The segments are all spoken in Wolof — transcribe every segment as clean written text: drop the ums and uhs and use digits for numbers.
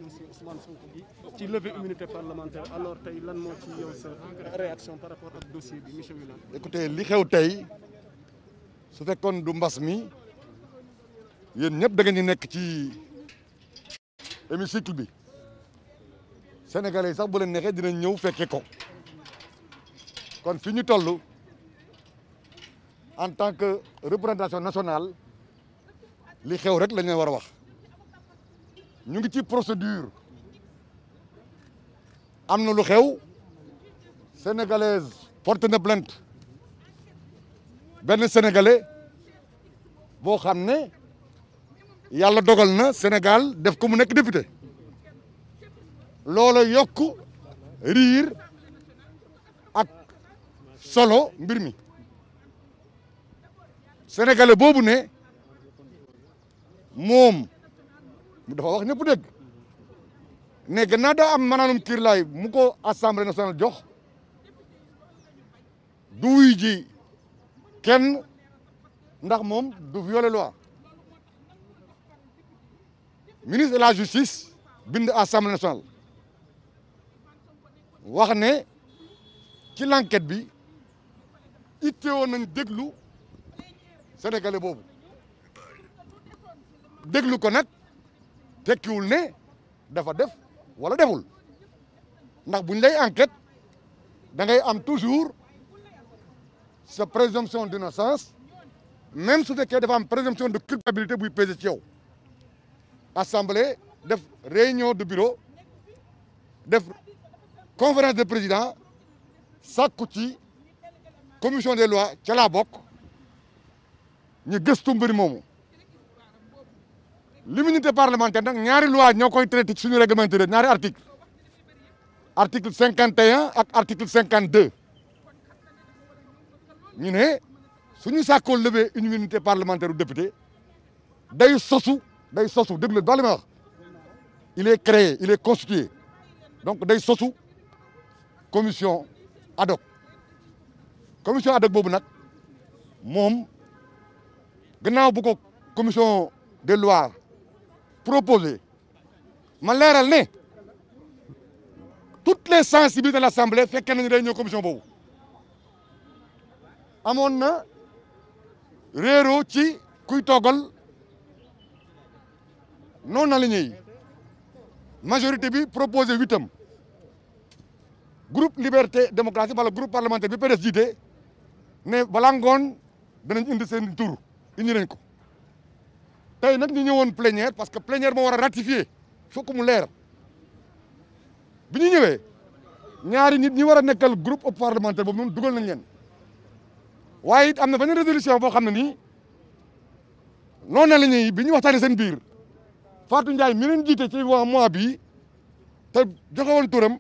monsieur Ousmane Sonko bi ci levée immunité parlementaire alors tey lan moo ci yow sa réaction par rapport ak dossier bi monsieur Wilane. écoutez li xew tey su fekkoon du mbas mi yéen ñëpp da ngeen di nekk ci hémicycle bi sénégalais sax bu leen neexee dinañ ñëw fekke ko kon fi ñu toll en tant que représentation nationale li xew rek la ñu war a wax ñu ngi ci procédure am na lu xew sénégalaise porte na plainte benn sénégalais boo xam ne yàlla dogal na Sénégal def ko mu nekk député loola yokk riir ak solo mbir mi sénégalais boobu ne moom dafa wax ñëpp dégg ne gannaaw daa am maanaam kiirlaay mu ko assemblée nationale jox du wuy ji kenn ndax moom du violer loi ministre de la justice bind assemblée nationale wax ne ci l'enquête bi itteewoon nañ déglu sénégalais boobu déglu ko nag tekkiwul ne dafa def wala deful ndax buñ lay enquête da ngay am toujours sa présomption d'innocence même su fekkee dafa am présomption de culpabilité buy peser ci yow assemblée def réunion de bureau def conférence de président sàkku ci commission des lois ca laa bokk ñu gëstu mbir moomu l'immunité parlementaire nag ñaari loi ñoo koy traité ci suñu règlement intérieur ñaari article 51 ak article 52 ñu ne suñu sàkkoo lever une immunité parlementaire u député day sosu déglu ba li ma wax il est créé il est constitué donc day sosu commission ad hoc boobu nag moom gannaaw bu ko commission des lois proposé ma leeral ne toutes les sensibilités de l'Assemblée fekkee nañu réunion commission boobu amoon na réeroo ci kuy toogal non aligné yi majorité bi proposé 8am groupe liberté démocratie wala groupe parlementaire bi PDS jiite ne balaa ngoon danañ indi seen tur indi nañ ko tey nag ñu ñëwoon plénière parce que plénière moo war a ratifier fokk mu leer bi ñu ñëwee ñaari nit ñi war a nekkal groupe parlementaire boobu noonu dugal nañ leen waaye it am na benn résolution boo xam ne nii non aligné yi bi ñu waxtaanee seen biir Fatou Ndiaye mi leen jiite ci mois bii te joxe woon turam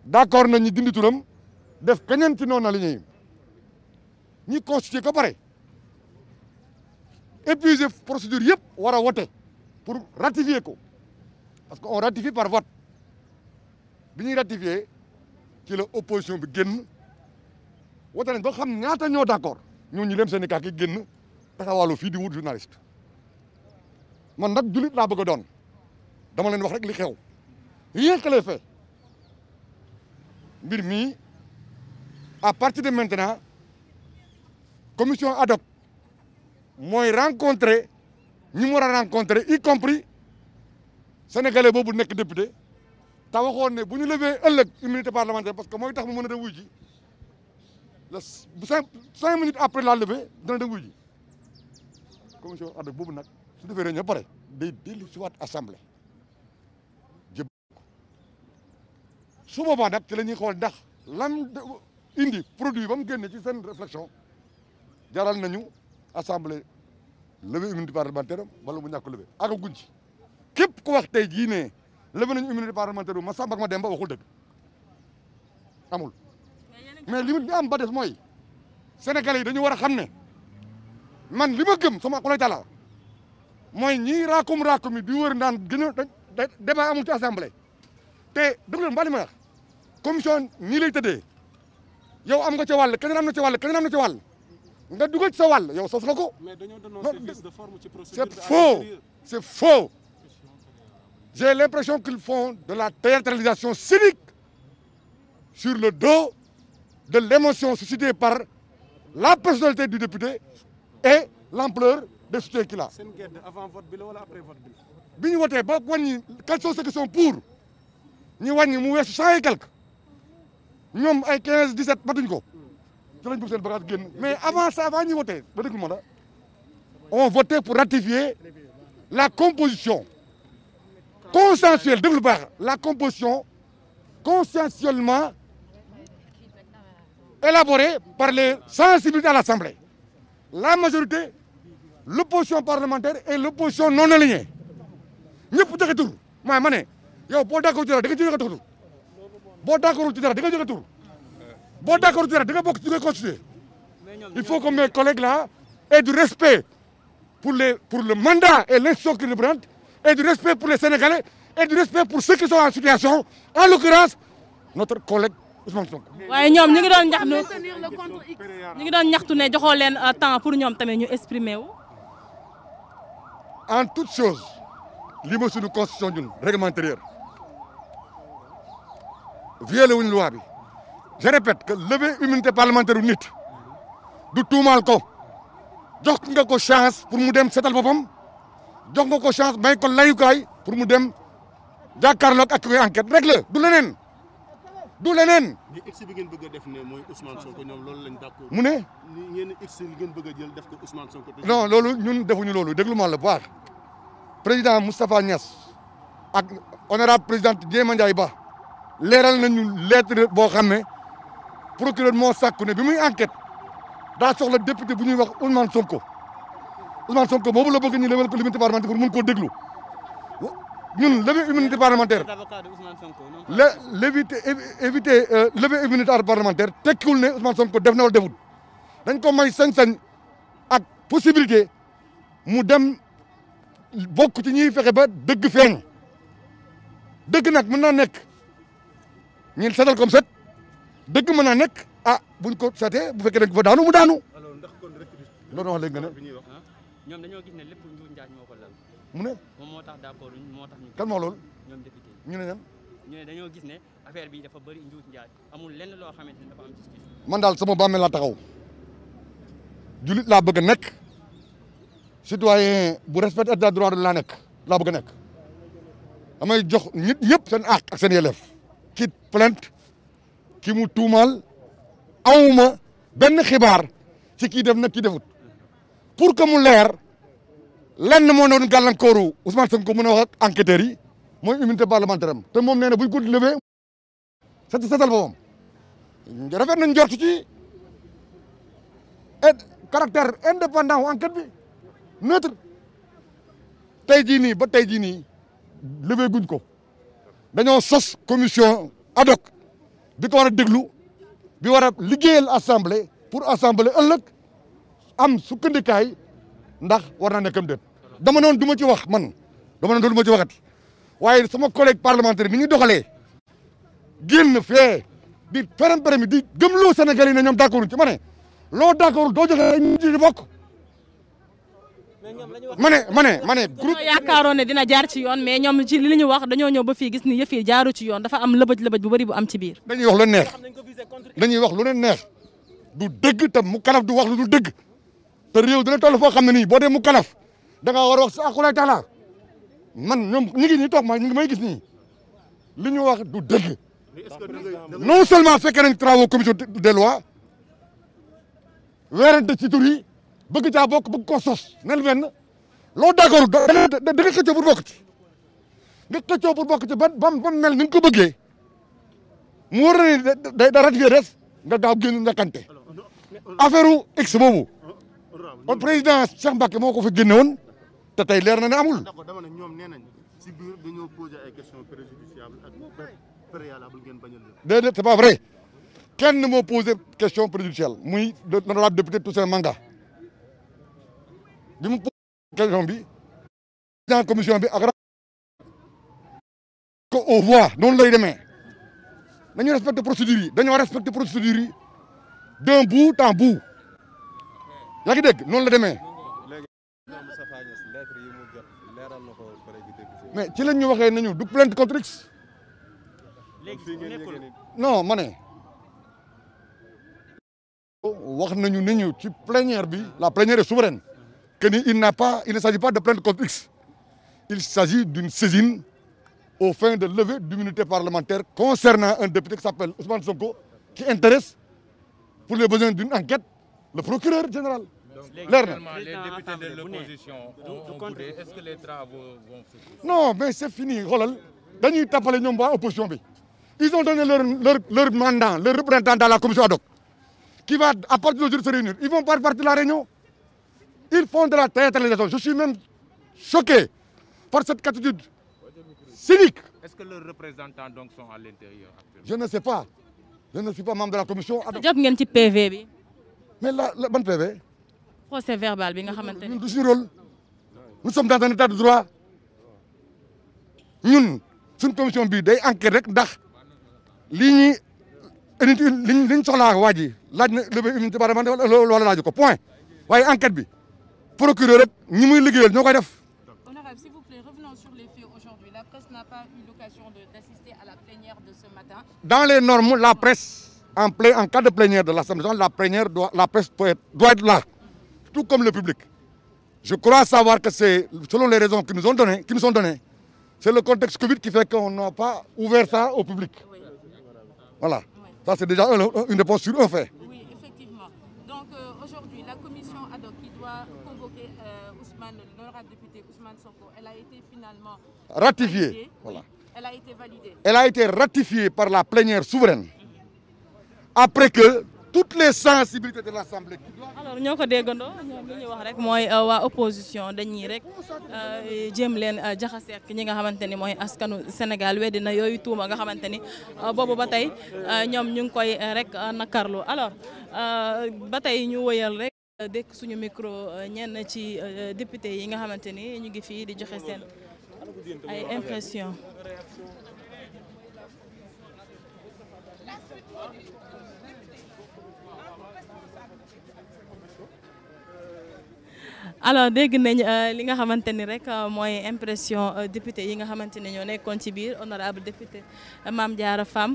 d'accord nañ ñu dindi turam def keneen ci non aligné yi ñi constitué ko pare épuiser procédure yëpp war a wote pour ratifier ko parce que on ratifie par vote bi ñuy ratifier ci la opposition bi génn wote nañ ba xam ñaata ñoo d'accord ñoo ñu leen syndicat ki génn taxawaalu fii di wut journaliste man nag jullit laa bëgg a doon dama leen wax rek li xew rien que les faits mbir mi à partir de maintenant commission ad hoc mooy rencontrer ñi mu war a rencontrer y compris sénégalais boobu nekk député te waxoon ne bu ñu lever ëllëg immunité parlementaire parce que mooy tax mu mën a dem wuy ji le cinq minutes après la levée dina dem wuy ji commission ad hoc boobu nag su defee réunion pare day dellu si waat assemblée jëm su boobaa nag ci la ñuy xool ndax lam indi produit ba mu génne ci seen réflexion jaral nañu assemblée lever immunité parlementaire wala mu ñàkk lever aga guñ ci képp ku wax tey jii ne lever nañu immunité parlementaire bu ma Samba ak ma Demba waxul dëgg amul mais limite bi am ba des mooy sénégalais yi dañu war a xam ne man li ma gëm sama xolay tala mooy ñii raakum yi di wër naan gën a débat amul ci assemblée te dëgg leen mbali ma wax commission nii lay tëddee yow am nga ca wàll keneen am na ca wàll keneen am na ca wàll nga dugal ci sa wàll yow sos nga ko. mais dañoo dénoncer vice de forme ci procédure bi. C'est faux. J'ai l'impression qu'ils font de la théâtralisation cynique sur le dos de l'émotion suscitée par la personnalité du député et l'ampleur des soutiens qu'il a. seen gedd avant vote bi la wala après vote bi la. bi ñu wotee ba wàññi quels sont ceux qui sont pour ñu wàññi mu weesu 100 et quelque ñoom ay 15 17 matuñ ko ci lañ bëgg seen bagage génn mais avant ça avant ñu voté ba déglu ma la on voté pour ratifier la composition consensuelle déglu baax la composition consensuellement élaborée par les sensibilités à l'Assemblée, la majorité, l'opposition parlementaire et l'opposition non alignée ñëpp joxe tur ma ne yow boo d'accord ci dara da nga joxe tur boo d'accord ci dara da nga joxe tur boo d'accord ci dara da nga bokk ci nga constitué. Il faut que mes collègues là aient du respect pour le mandat et l'institution qu'ils représentent, et du respect pour les Sénégalais et du respect pour ceux qui sont en situation, en l'occurrence notre collègue Ousmane Sonko. waaye ñoom ñu ngi doon ñaxtu ne joxoo leen temps pour ñoom tamit ñu exprimer wu. En toute chose li ma suñu constitution ñun règlement intérieur violé wuñu loi bi je répète que lever immunité parlementaire u nit du tuumaal ko jox nga ko chance pour mu dem setal boppam jox nga ko chance may ko layukaay pour mu dem jàkkaarloog ak koy enquête rek la du leneen. du leneen. li x bi ngeen bëgg a def ne mooy Ousmane Sonko ñoom loolu lañ d'accord. mu ne. ngeen x li ngeen bëgg a jël def ko Ousmane Sonko. non loolu ñun defuñu loolu déglu ma la bu baax président Moustapha Niass ak honorable présidente Diema Ndiaye Ba leeral nañu lettre boo xam ne procureur moo sàkku ne bi muy enquête daa soxla député bu ñuy wax Ousmane Sonko boobu la bëgg ñu level ko l'immunité parlementaire pour mun koo déglu. ñun lever immunité parlementaire lever immunité parlementaire tekkiwul ne Ousmane Sonko def na wala defut dañ ko may sañ-sañ ak possibilité mu dem bokk ci ñuy fexe ba dëgg feeñ dëgg nag mën naa nekk ñun seetal comme set dëgg mën naa nekk buñ ko seetee bu fekkee dañ ko fa daanu mu daanu loolu wax léegi nga ne ñoom dañoo gis ne lépp njuuj njaaj moo ko lal mu ne moom moo tax d'accord moo tax kan moo loolu ñoom député ñu ne ñan ñu ne dañoo gis ne affaire bi dafa bëri njuuj njaaj amul lenn loo xamante ne dafa am ci man daal sama bàmmeel laa taxaw julit laa bëgg a nekk citoyen bu respecté état de droit laa nekk laa bëgg a nekk damay jox nit ñëpp seen àq ak seen yelleef ki plainte ki mu tuumaal awuma benn xibaar ci kii def nag kii defut pour que mu leer lenn moo doon gàllankooru Ousmane Sonko mën a wax ak enquêteurs yi mooy immunité parlementaire am te moom nee na buñ ko levé setal boppam rafet nañ njort ci caractère indépendant wu enquête bi neutre tey jii nii ba tey jii nii levé guñ ko dañoo sos commission ad hoc bi ko war a déglu bi war a liggéeyal assemblée pour assemblée ëllëg am sukkandikaay ndax war naa nekkam déet dama noonu du ma ci wax man dama noonu du ma ci waxati waaye sama collègue parlementaire ni ñu doxalee génn fee di ferem-ferem di gëmloo Sénégal yi ne ñoom d'accord ci ma ne loo d'accord doo joxe ñu ci bokk ma ne groupe yaakaaroon ne dina jaar ci yoon mais ñoom ci li ñu wax dañoo ñëw ba fii gis ni yëf yi jaaru ci yoon dafa am lëbëj bu bëri bu am ci biir dañuy wax lu neex dañuy wax lu leen neex du dëgg te mu kalaf du wax lu du dëgg te réew dina toll foo xam ne nii boo dee mu kalaf da ngaa war a wax sa akulaay taala man ñoom ñu ngi nii toog ma ñu ngi may gis nii li ñu wax du dëgg non seulement fekkee nañ travaux commission des lois weerante ci tur yi bëgg caa bokk bëgg ko sos nel benn loo d'accord da nga xëccoo pour bokk ci nga xëccoo pour bokk ci ba mel ni nga ko bëggee mu war na ne da ratifié des nga gaaw génn nga kante affaire x boobu président Cheikh Mbacké moo ko fi génne woon te tey leer na ne amul. d'accord dama ne ñoom nee nañ si biir dañoo poser ay questions préjudiciables ak préalable ngeen bañ a leen. déedéet c'est pas vrai kenn moo posé question préjudicielle muy l'honorable député Toussaint Manga bi mu posé question bi dans commission bi ak ko au revoir noonu lay demee dañu respecté procédure yi dañoo respecté procédure yi d'un bout en bout yaa ngi dégg noonu la demee. mais ci lañ ñu waxee nañu du plainte contre X. non ma ne wax nañu ni ñu ci plénière bi la plénière est souveraine que ni il ne s'agit pas de plainte contre X. Il s'agit d'une saisine aux fins de levée d'immunité parlementaire concernant un député qui s'appelle Ousmane Sonko qui intéresse pour les besoins d'une enquête le procureur général. Leer na. Les députés de l'opposition ont boudé. Est-ce que les travaux vont se poursuivre? Non, mais c'est fini. Xoolal dañuy tapale ñoom waa opposition bi. Ils ont donné leur mandat, leur représentant dans la commission ad hoc qui va à partir d'aujourd'hui se réunir. Ils vont pas partir de la réunion. Ils font de la théâtralisation. Je suis même choqué par cette attitude cynique. Est-ce que leurs représentants donc sont à l'intérieur actuellement? Je ne sais pas. Je ne suis pas membre de la commission ad hoc. jot ngeen ci PV bi. Mais la ban PV? procès verbal bi nga xamante ni. ñun du suñu rôle. Nous sommes dans un état de droit. ñun suñ commission bi day enquête rek ndax lii liñ soxlaa waa ji laaj na levée immunité parlementaire wala laaju ko point waaye enquête bi procureur rek ñi muy liggéeyal ñoo koy def. Honorable, s'il vous plaît, revenons sur les faits aujourd'hui. La presse n'a pas eu l'occasion d'assister à la plénière de ce matin. Dans les normes, la presse, en cas de plénière de l'Assemblée nationale, la presse doit être là, tout comme le public. Je crois savoir que c'est, selon les raisons qui nous sont données, c'est le contexte Covid qui fait qu'on n'a pas ouvert ça au public. Oui. Voilà. Oui. Ça, c'est déjà une réponse sur un fait. Oui, effectivement. Donc aujourd'hui, la commission ad hoc qui doit convoquer l'honorable député Ousmane Sonko, elle a été finalement Ratifiée. validée. Voilà. Oui, elle a été validée. Elle a été ratifiée par la plénière souveraine. Après que toutes les sensibilités de l'Assemblée. alors ñoo ko déggandoo ñoom li ñuy wax rek mooy waa opposition dañuy rek jéem leen jaxase ak ñi nga xamante ni mooy askanu Sénégal weddi na yooyu tuuma nga xamante ni boobu ba tey ñoom ñu ngi koy rek nakarlu alors ba tey ñu wëyal rek dékk suñu micro ñenn ci député yi nga xamante ni ñu ngi fii di joxe seen ay impression. alors dégg nañ li nga xamante ni rek mooy impression député yi nga xamante ni ñoo nekkoon ci biir honorable député Mame Diarra Fam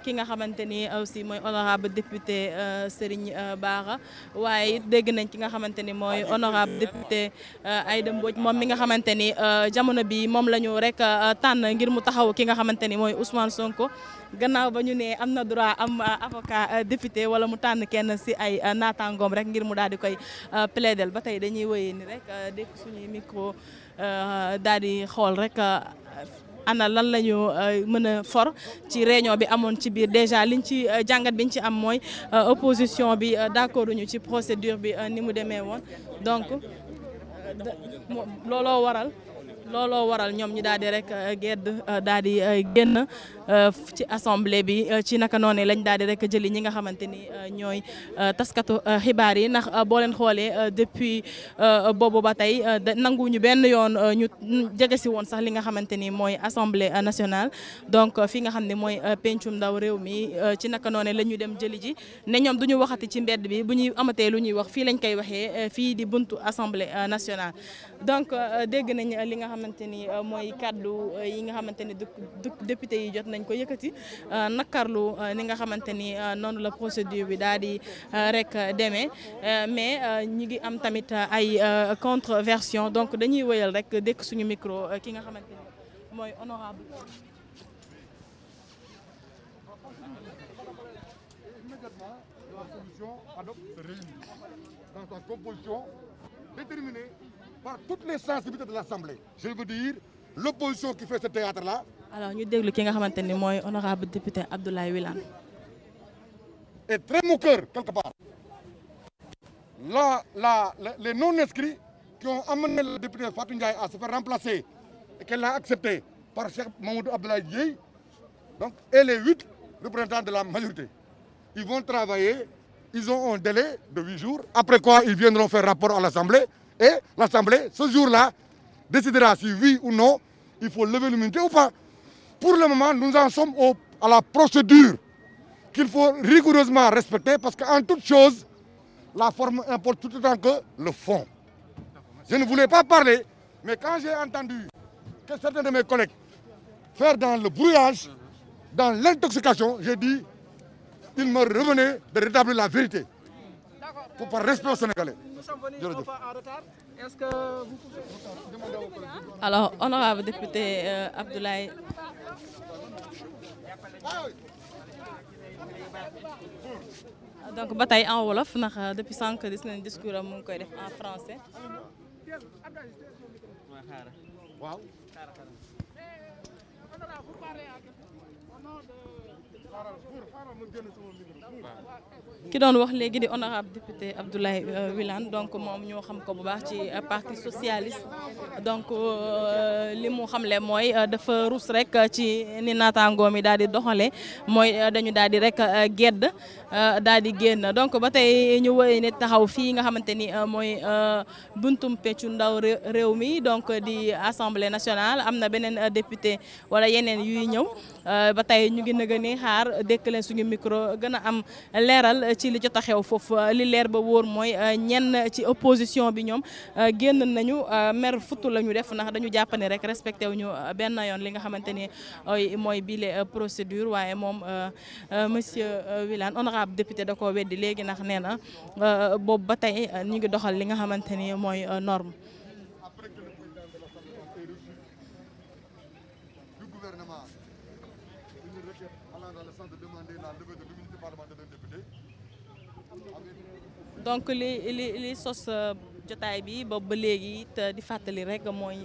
ki nga xamante ni aussi mooy honorable député Serigne Bara waaye it dégg nañ ki nga xamante ni mooy honorable député Aïda Mbodj moom mi nga xamante ni jamono bi moom la ñu rek tànn ngir mu taxaw ki nga xamante ni mooy Ousmane Sonko gannaaw ba ñu ne am na droit am avocat député wala mu tànn kenn si ay naataangoom rek ngir mu daal di koy plaidel ba tey dañuy wéyee ni rek dégg suñuy micro daal di xool rek ana lan la ñu mën a for ci réunion bi amoon ci biir déjà liñ ci jàngat biñ ci am mooy opposition bi d'accord ñu ci procédure bi ni mu demee woon donc looloo waral ñoom ñu daal di rek gedd daal di génn ci assemblée bi ci naka noonu lañ daal di rek jëli ñi nga xamante ni ñooy taskatu xibaar yi ndax boo leen xoolee depuis boobu ba tey nanguwuñu benn yoon ñu jege si woon sax li nga xamante ni mooy assemblée nationale donc fi nga xam ne mooy pencum ndaw réew mi ci naka noonu la ñu dem jëli ji ne ñoom du ñu waxati ci mbedd bi bu ñuy amatee lu ñuy wax fii lañ koy waxee fii di buntu assemblée nationale donc dégg nañ li nga xamante ni mooy kaddu yi nga xamante ni député yi jot nañ ko yëkkati nakarlu ni nga xamante ni noonu la procédure bi daal di rek demee mais ñi ngi am tamit ay controversion donc dañuy wëyal rek dékk suñu micro ki nga xamante ni mooy honorable Immédiatement, la solution ad hoc se réunit dans sa composition déterminée par toutes les sensibilités de l'Assemblée. Je veux dire, l'opposition qui fait ce théâtre-là. Alors, ñu déglu ki nga xamante ni mooy honorable député Abdoulaye Wilane. Et très moqueur quelque part. Les non-inscrits qui ont amené le député Fatou Ndiaye à se faire remplacer et qu'elle a accepté par Cheikh Mamadou Abdoulaye Dièye, donc, et les 8 représentants de la majorité. Ils vont travailler, ils ont un délai de 8 jours, après quoi ils viendront faire rapport à l'Assemblée et l'Assemblée, ce jour-là, décidera si oui ou non il faut lever l'immunité ou pas. Pour le moment, nous en sommes à la procédure qu'il faut rigoureusement respecter parce qu'en toute chose, la forme importe tout autant que le fond. Je ne voulais pas parler, mais quand j'ai entendu que certains de mes collègues faire dans le brouillage, dans l'intoxication, j'ai dit, il me revenait de rétablir la vérité. Pour par respect aux Sénégalais. Nous sommes venus un peu en retard. Est-ce que vous pouvez demander au collègue? Alors, honorable député Abdoulaye. Donc ba tey en wolof ndax depuis sànq gis nañ discours am mu ngi koy def en français. Waaw. ki doon wax léegi di honorable député Abdoulaye Wilane donc moom ñoo xam ko bu baax ci parti socialiste donc li mu xamle mooy dafa rus rek ci ni naataangoom yi daal di doxale mooy dañu daal di rek gedd daal di génn donc ba tey ñu wëy ne taxaw fii nga xamante ni mooy buntum peccu ndaw réew mi donc di assemblée nationale am na beneen député wala yeneen yuy ñëw ba tey ñu ngi nëga ni xaar dékk leen suñu micro gën a am leeral ci li jot a xew foofu li leer ba wóor mooy ñenn ci opposition bi ñoom génn nañu mer futu la ñu def ndax dañu jàpp ne rek respecté wuñu benn yoon li nga xamante ni mooy bile procédure waaye moom monsieur Wilane honorable député da koo weddi léegi ndax nee na boobu ba tey ñu ngi doxal li nga xamante ni mooy norme. donc li sos jotaay bi boobu ba léegi te di fàttali rek mooy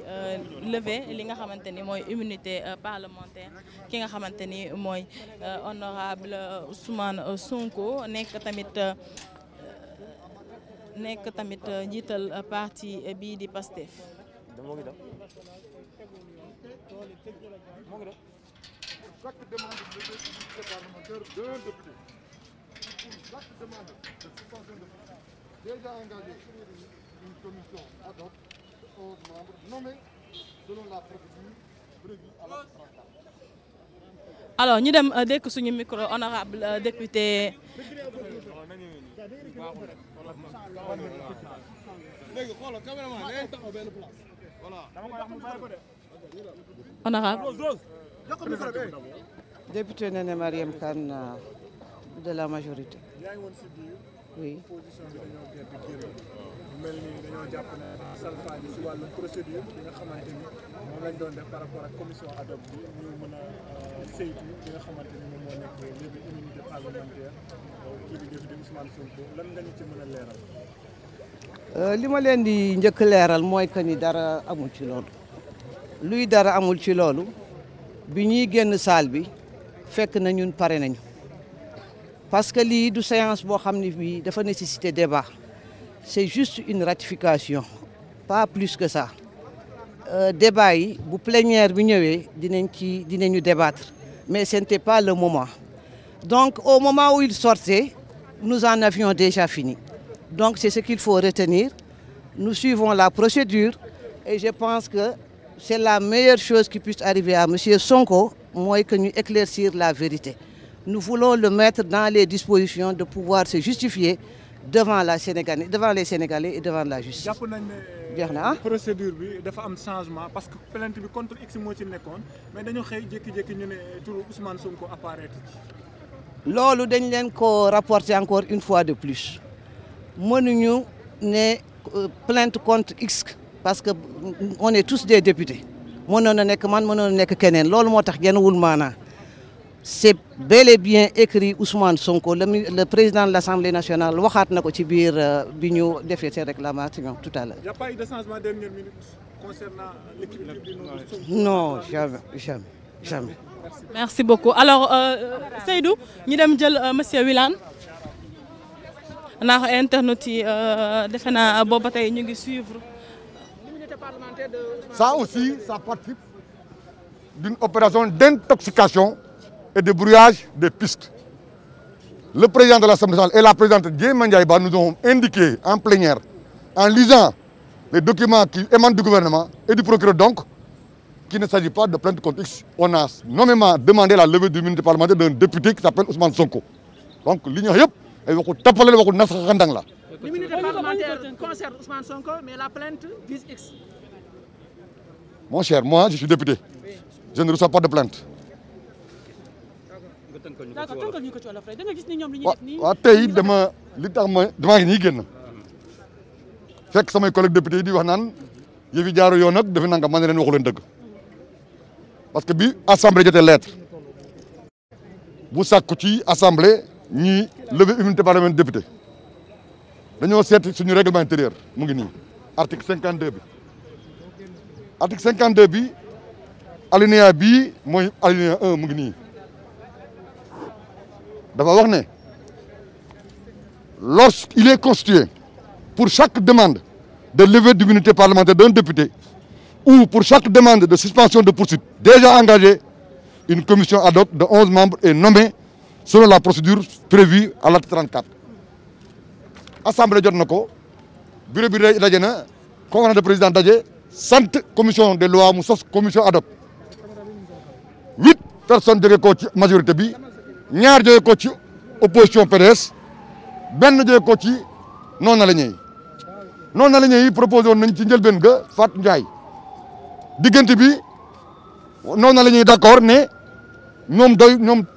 lever li nga xamante ni mooy immunité parlementaire ki nga xamante ni mooy honorable Ousmane Sonko nekk tamit njiital parti bii di Pastef. Déjà engagé une commission ad hoc aux membres nommés selon la procédure prévue à l'article 34. Alors ñu dem dékk suñu micro honorable député. Honorable. Député Néné Marième Kane de la majorité. Oui. mel ni dañoo jàpp ne salfaañi si wàllu procédure bi nga xamante ni moom lañ doon def par rapport ak commission ad hoc bi ñu mën a saytu li nga xamante ni moom moo nekk léegi immunité parlementaire kii bi député Ousmane Sonko lan nga ñu ci mën a leeral. li ma leen di njëkk leeral mooy que ni dara amul ci loolu luy dara amul ci loolu bi ñuy génn salle bi fekk na ñun pare nañu parce que lii du séance boo xam ne bii dafa nécessiter débat. C'est juste une ratification, pas plus que ça. Débat yi bu plénière bi ñëwee dinañu débattre mais ce n'était pas le moment. Donc au moment où il sortait, nous en avions déjà fini. Donc c'est ce qu'il faut retenir. Nous suivons la procédure et je pense que c'est la meilleure chose qui puisse arriver à monsieur Sonko, mooy que ñu éclaircir la vérité. Nous voulons le mettre dans les dispositions de pouvoir se justifier devant les Sénégalais et devant la justice. jàpp nañ ne procédure bi dafa am changement parce que plainte bi contre X moo ci nekkoon mais dañu xëy jékki-jékki ñu ne turu Ousmane Sonko apparaître ci. loolu dañ leen ko rapporter encore une fois de plus mënuñu ne plainte contre X parce que on est tous des députés mënoon na nekk man mënoon na nekk keneen loolu moo tax genn wul maanaa. C'est bel et bien écrit Ousmane Sonko, le président de l'Assemblée nationale, waxaat na ko ci biir bi ñu defee ces réclamations tout à l'heure. Il n'y a pas eu de changement dernière minute concernant l'équilibre du nom de Sonko? Non, jamais. Merci beaucoup. Alors Seydou ñu dem jël monsieur Wilane ndax internet yi defe naa boobu ba tey ñu ngi suivre. Ça aussi, ça participe d'une opération d'intoxication et de brouillage des pistes. Le président de l'Assemblée nationale et la présidente Dieye Mandiaye Ba nous ont indiqué en plénière, en lisant les documents qui émanent du gouvernement et du procureur donc, qu'il ne s'agit pas de plainte contre X. On a nommément demandé la levée de l'immunité parlementaire d'un député qui s'appelle Ousmane Sonko. Donc li ñu wax yëpp ay waxu tappale la waxu nasaxandang la L'immunité parlementaire concerne Ousmane Sonko, mais la plainte vise X. Mon cher, moi je suis député. Je ne reçois pas de plainte. D'accord, tënkal ñu ko ci wolof rek da nga gis ni ñoom li ñuy def nii. waaw tey dama li tax ma damaa ngi nii génn fekk samay collègues députés yi di wax naan yëf yi jaaru yoon nag dafa nangam man ne leen waxu leen dëgg parce que bi assemblée jotee lettre bu sàkku ci assemblée ñi lever immunité parlementaire député dañoo seet suñu règlement intérieur mu ngi nii article 52 bi article 52 bi alinéa bii mooy alinéa 1 mu ngi nii dafa wax ne lorsqu'il est constitué pour chaque demande de levée d'immunité parlementaire d'un député ou pour chaque demande de suspension de poursuite déjà engagée, une commission ad hoc de 11 membres est nommée selon la procédure prévue à l'article 34. Assemblée jot na ko bureau bi daje na conférence de président daje sant commission des lois mu sos commission ad hoc 8 personnes jóge ko ci majorité bi ñaar jóge ko ci opposition PDS benn jóge ko ci non aligné yi proposé woon nañ ci njëlbeen ga Fatou Ndiaye diggante bi non aligné yi d'accord ne ñoom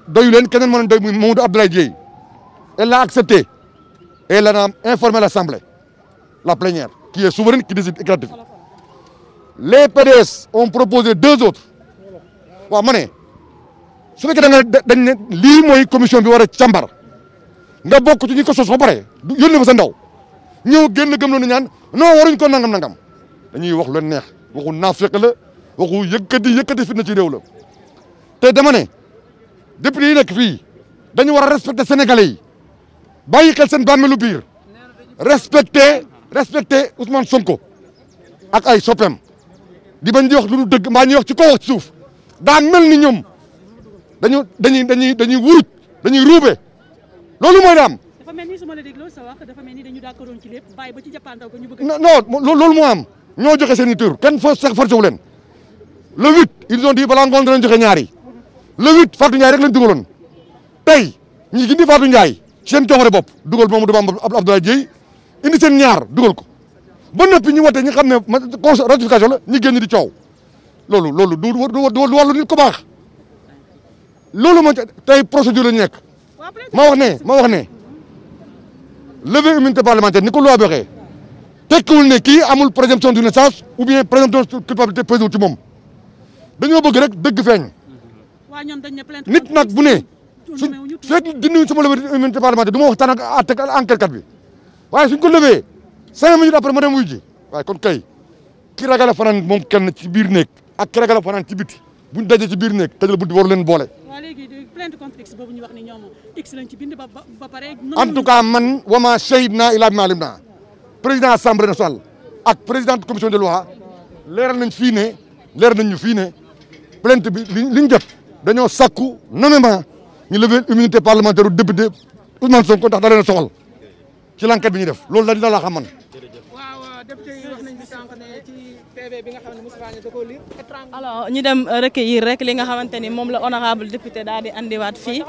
doyu leen keneen moo leen doy muy Mamadou Abdoulaye Dièye elle l'a accepté et elle a informé l'Assemblée la plénière qui est souveraine qui décide et ratifie. Les PDS ont proposé 2 autres waaw ma ne su fekkee da nga dañ ne lii mooy commission bi war a càmbar nga bokk ci ñi ko sos ba pare yónnee fa sa ndaw ñëw génn gëm na ñaan non waruñ ko nangam dañuy wax lu neex waxu naafeq la waxu yëkkati fitna ci réew la te dama ne député yi nekk fii dañu war a respecter sénégalais yi bàyyi xel seen bàmmeelu biir respecter Ousmane Sonko ak ay soppeem di bañ di wax lu dëgg mbaa ñuy wax ci kaw wax ci suuf daa mel ni ñoom dañuy wuruj dañuy ruube loolu mooy daam. dafa mel ni su ma la dégloo sa wax dafa mel ni dañu d'accordoon ci lépp bàyyi ba ci jàppandaw ko ñu bëgg. non loolu moo am ñoo joxe seen i tur kenn forcé wu leen le 8 ils ont dit balaa ngoon danañ joxe ñaar yi le 8 Fatou Ndiaye rek lañ dugaloon tey ñi gindi Fatou Ndiaye seen coxore bopp dugal Mamadou Bamba Abdoulaye Dièye indi seen ñaar dugal ko ba noppi ñu wote ñi xam ne ratification la ñi génn di coow loolu du wàllu nit ko baax loolu moo tey procédure la ñu nekk ma wax ne lever immunité parlementaire ni ko loi bi waxee tekkiwul ne kii amul présomption d'innocence ou bien présomption de culpabilité pesé ci moom dañoo bëgg rek dëgg feeñ nit nag bu ne su fekk dindi sama lever immunité parlementaire du ma waxtaan ak enquêtekat bi waaye suñ ko lever 5 minutes après ma dem wuy ji waaye kon kay ki ragal a fanaan moom kenn ci biir néeg ak ki ragal a fanaan ci biti buñ dajee ci biir néeg tëjal bunti waru leen boole. waaw léegi plainte contre X boobu ñu wax ni ñoom X lañ ci bind ba pare. en tout cas man wama shahidna illa bima alimna président assemblée nationale ak président commission de loi leeral nañ ñu fii ne plainte bi liñ jot dañoo sakku nommément ñu lever immunité parlementaire du député Ousmane Sonko ndax da leen a soxal ci l'enquête bi ñuy def loolu la laa xam man. waaw député yi wax nañ bi sànq ne ci PV bi nga xam ne Moustapha Niasse da koo lire. alors ñu dem recueillir rek li nga xamante ni moom la honorable député daal di andiwaat fii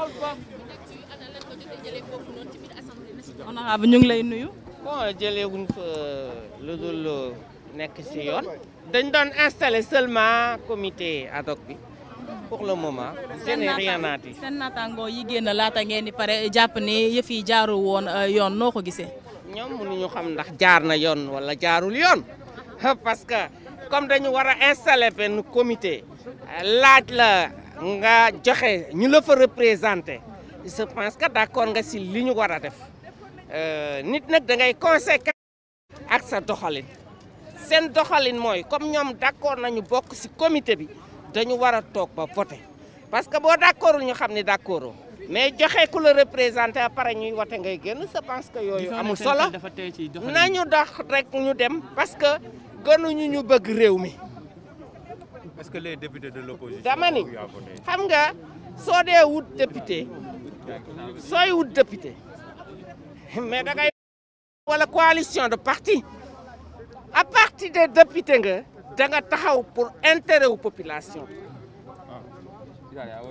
honorable ñu ngi lay nuyu. bon jëlee wuñ fa lu dul nekk ci yoon. dañ doon installer seulement comité ad hoc bi pour le moment. je n'ai rien à dire. seen naataangoo yi génn laata ngeen di pare jàpp ni yëf yi jaarul woon yoon noo ko gisee. ñoom mënuñu xam ndax jaar na yoon wala jaarul yoon parce que comme dañu war a installer benn comité laaj la nga joxe ñu la fa représenter je pense que d'accord nga ci li ñu war a def nit nag da ngay conséquent ak sa doxalin seen doxalin mooy comme ñoom d'accord nañu bokk ci comité bi dañu war a toog ba voter parce que boo d'accordul ñu xam ne d'accordoo mais joxe ku la représenté après ñuy wote ngay génn je pense que yooyu amul solo nañu dox rek ñu dem parce que gënuñu ñu bëgg réew mi. Est-ce que les députés de l'opposition dama ni xam nga soo dee wut député sooy wut député mais da ngay wala coalition de parti à partir des députés nga da nga taxaw pour intérêt wu population.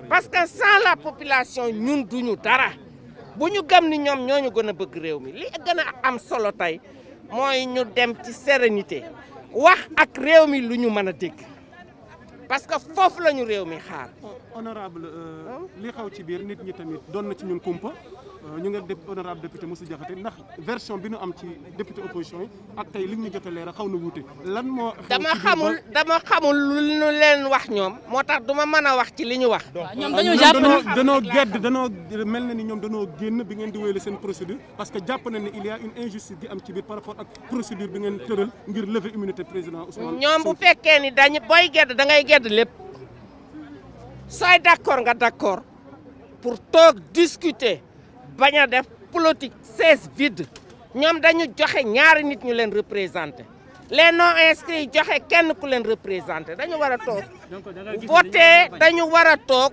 parce que sans la population ñun duñu dara bu ñu gëm ni ñoom ñoo ñu gën a bëgg réew mi li gën a am solo tey mooy ñu dem ci sérénité wax ak réew mi lu ñu mën a dégg parce que foofu la ñu réew mi xaar. honorable li xaw ci biir nit ñi tamit doon na ci ñun kumpa ñu ngi def honorable député Moussa Diakhaté ndax version bi ñu am ci député opposition yi ak tey li ñu jot a leeral xaw na wuute lan moo. dama xamul lu ñu leen wax ñoom moo tax duma mën a wax ci li ñu wax. ñoom dañoo jàpp danoo gedd danoo mel na ni ñoom danoo génn bi ngeen di wéyale seen procédure parce que jàpp na ne il y a une injustice di am ci biir par rapport ak procédure bi ngeen tëral ngir lever immunité président Ousmane. ñoom bu fekkee ni dañu booy gedd da ngay gedd lépp sooy d'accord nga d'accord pour toog discuter bañ a def politique chaise vide ñoom dañu joxe ñaari nit ñu leen représenté les non inscrits joxe kenn ku leen représenté dañu war a toog voter dañu war a toog